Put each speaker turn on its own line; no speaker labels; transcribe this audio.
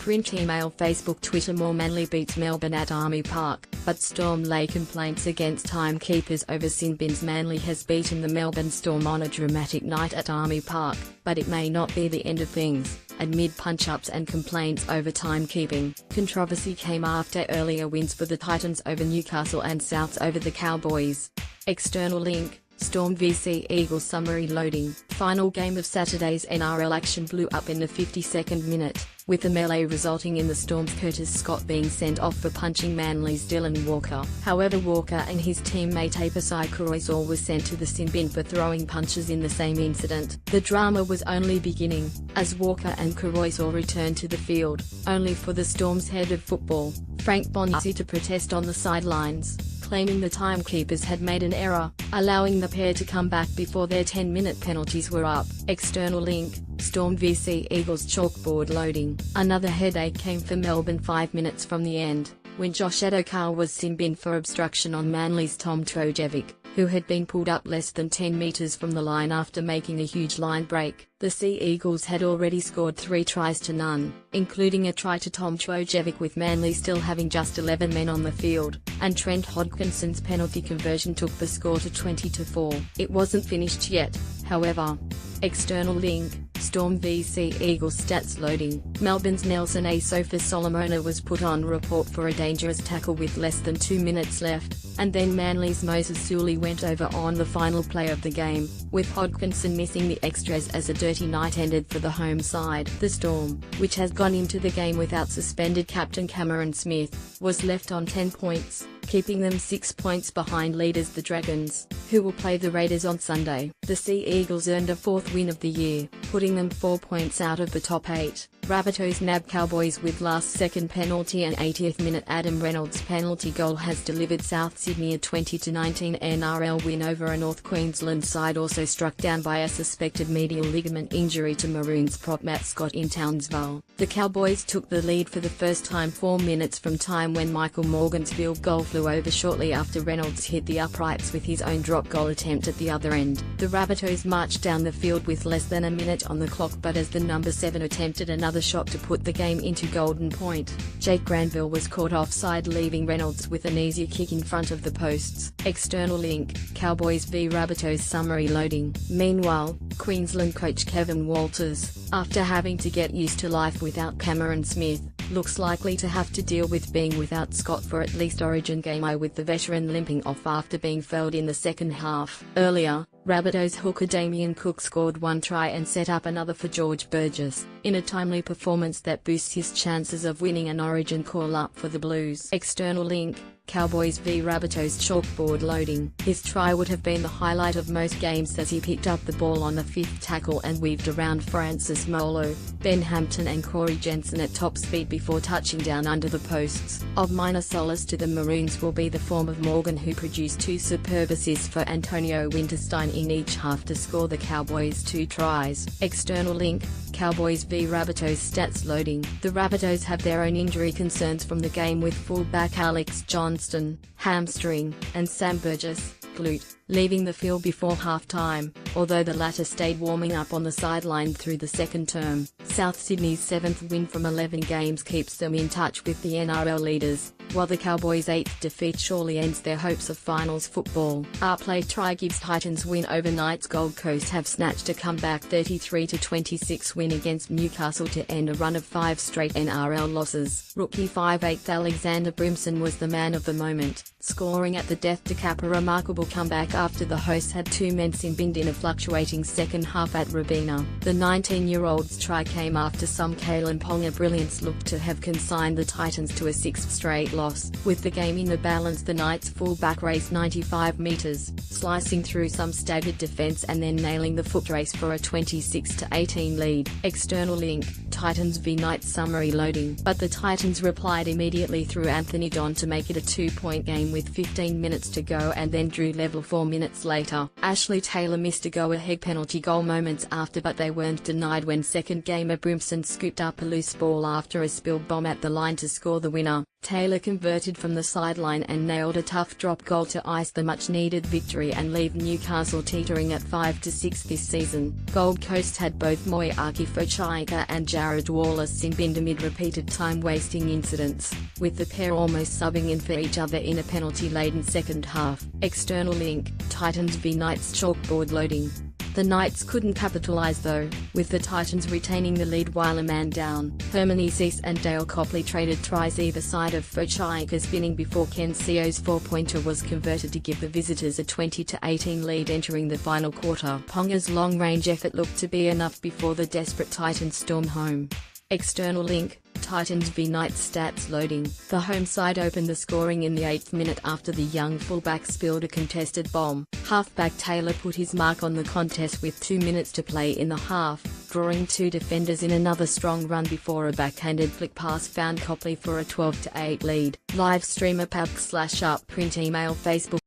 Print, email, Facebook, Twitter. More Manly beats Melbourne at AAMI Park, but Storm lay complaints against timekeepers over sin bins. Manly has beaten the Melbourne Storm on a dramatic night at AAMI Park, but it may not be the end of things. Amid punch-ups and complaints over timekeeping, controversy came after earlier wins for the Titans over Newcastle and Souths over the Cowboys. External link: Storm vs Eagles. Summary loading. Final game of Saturday's NRL action blew up in the 52nd minute, with the melee resulting in the Storm's Curtis Scott being sent off for punching Manly's Dylan Walker. However, Walker and his teammate Apasai Kurosawa were sent to the sin bin for throwing punches in the same incident. The drama was only beginning, as Walker and Kurosawa returned to the field, only for the Storm's head of football, Frank Bonizzi, to protest on the sidelines, claiming the timekeepers had made an error, allowing the pair to come back before their 10-minute penalties were up. External link: Storm vs Eagles. Chalkboard loading. Another headache came for Melbourne 5 minutes from the end, when Josh Adokar was sin-binned for obstruction on Manly's Tom Trojevic, who had been pulled up less than 10 metres from the line after making a huge line break. The Sea Eagles had already scored 3 tries to none, including a try to Tom Trojevic, with Manly still having just 11 men on the field, and Trent Hodgkinson's penalty conversion took the score to 20-4. It wasn't finished yet, however. External link: Storm vs Eagles. Stats loading. Melbourne's Nelson Asofa Solomona was put on report for a dangerous tackle with less than 2 minutes left, and then Manly's Moses Suli went over on the final play of the game, with Hodgkinson missing the extras as a dirty night ended for the home side. The Storm, which has gone into the game without suspended captain Cameron Smith, was left on 10 points, keeping them 6 points behind leaders the Dragons, who will play the Raiders on Sunday. The Sea Eagles earned a 4th win of the year, putting them 4 points out of the top 8. Rabbitohs nabbed Cowboys with last-second penalty and 80th minute Adam Reynolds' penalty goal has delivered South Sydney a 20-19 NRL win over a North Queensland side also struck down by a suspected medial ligament injury to Maroons prop Matt Scott in Townsville. The Cowboys took the lead for the first time 4 minutes from time when Michael Morgan's field goal flew over shortly after Reynolds hit the uprights with his own drop goal attempt at the other end. The Rabbitohs marched down the field with less than a minute on the clock, but as the number 7 attempted another shot to put the game into golden point, Jake Granville was caught offside, leaving Reynolds with an easier kick in front of the posts. External link: Cowboys v Rabbitohs. Summary loading. Meanwhile, Queensland coach Kevin Walters, after having to get used to life without Cameron Smith, looks likely to have to deal with being without Scott for at least Origin game I, with the veteran limping off after being felled in the second half. Earlier, Rabbitohs hooker Damien Cook scored 1 try and set up another for George Burgess, in a timely performance that boosts his chances of winning an Origin call-up for the Blues. External link: Cowboys v Rabbitohs. Chalkboard loading. His try would have been the highlight of most games as he picked up the ball on the 5th tackle and weaved around Francis Molo, Ben Hampton and Corey Jensen at top speed before touching down under the posts. Of minor solace to the Maroons will be the form of Morgan, who produced 2 superb assists for Antonio Winterstein in each half to score the Cowboys 2 tries. External link: Cowboys v Rabbitohs. Stats loading. The Rabbitohs have their own injury concerns from the game, with fullback Alex Johnston, hamstring, and Sam Burgess, glute, leaving the field before half-time, although the latter stayed warming up on the sideline through the second term. South Sydney's 7th win from 11 games keeps them in touch with the NRL leaders, while the Cowboys' 8th defeat surely ends their hopes of finals football. Our play try gives Titans win overnight. Gold Coast have snatched a comeback 33-26 win against Newcastle to end a run of 5 straight NRL losses. Rookie 5'8" Alexander Brimson was the man of the moment, scoring at the death to cap a remarkable comeback after the hosts had 2 men sin-binned in a fluctuating second half at Robina. The 19-year-old's try came after some Kalen Ponga brilliance looked to have consigned the Titans to a 6th straight loss. With the game in the balance, the Knights fullback raced 95 metres, slicing through some staggered defence and then nailing the foot race for a 26-18 lead. External link: Titans v Knights. Summary loading. But the Titans replied immediately through Anthony Don to make it a 2-point game with 15 minutes to go, and then drew level 4 minutes later. Ashley Taylor missed a go-ahead penalty goal moments after, but they weren't denied when second gamer Brimson scooped up a loose ball after a spilled bomb at the line to score the winner. Taylor converted from the sideline and nailed a tough drop goal to ice the much-needed victory and leave Newcastle teetering at 5-6 this season. Gold Coast had both Moeaki Fochaika and Jared Wallace sin bin amid repeated time-wasting incidents, with the pair almost subbing in for each other in a penalty-laden second half. External link: Titans v Knights chalkboard loading. The Knights couldn't capitalise though, with the Titans retaining the lead while a man down. Hermanezis and Dale Copley traded tries either side of Fochaika spinning before Ken Seo's four-pointer was converted to give the visitors a 20-18 lead entering the final quarter. Ponga's long-range effort looked to be enough before the desperate Titans stormed home. External link: Titans v Knights stats loading. The home side opened the scoring in the 8th minute after the young fullback spilled a contested bomb. Halfback Taylor put his mark on the contest with 2 minutes to play in the half, drawing two defenders in another strong run before a backhanded flick pass found Copley for a 12-8 lead. Live streamer /up print email Facebook